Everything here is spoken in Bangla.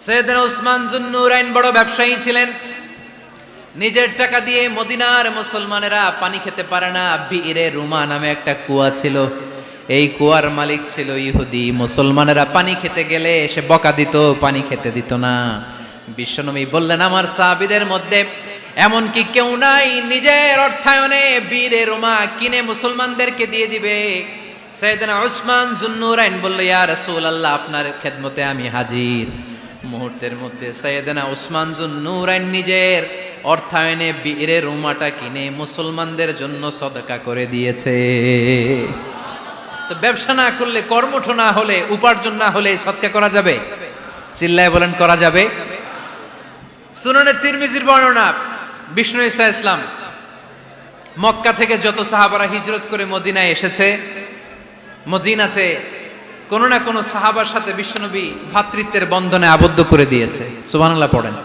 সাইয়েদনা উসমান যুন্নুরাইন বড় ব্যবসায়ী ছিলেন। নিজের টাকা দিয়ে মদিনার মুসলমানেরা পানি খেতে পারে না। বিইরে রুমা নামে একটা কুয়া ছিল, এই কুয়ার মালিক ছিল ইহুদি। মুসলমানেরা পানি খেতে গেলে সে বকা দিত, পানি খেতে দিত না। বিশ্বনবী বললেন, আমার সাহাবীদের মধ্যে এমন কি কেউ নাই নিজের অর্থায়নে বিইরে রুমা কিনে মুসলমানদেরকে দিয়ে দিবে? সাইয়েদনা উসমান যুন্নুরাইন বলল, ইয়া রাসূলুল্লাহ, আপনার খেদমতে আমি হাজির। মুহূর্তের মধ্যে সাইয়েদনা উসমান যুন্নুরাইন নিজের অর্থায়নে বিইরে রুমাটা কিনে মুসলমানদের জন্য সদকা করে দিয়েছে। তো ব্যবসা না করলে, কর্মঠ না হলে, উপার্জন না হলে সদকা করা যাবে? চিল্লায় বলেন, করা যাবে? সুনানে তিরমিজির বর্ণনা, বিষ্ণু ঈসা ইসলাম মক্কা থেকে যত সাহাবারা হিজরত করে মদিনায় এসেছে, মদিনাতে কোনো না কোনো সাহাবার সাথে বিশ্বনবী ভ্রাতৃত্বের বন্ধনে আবদ্ধ করে দিয়েছে। সুবহানাল্লাহ পড়েন।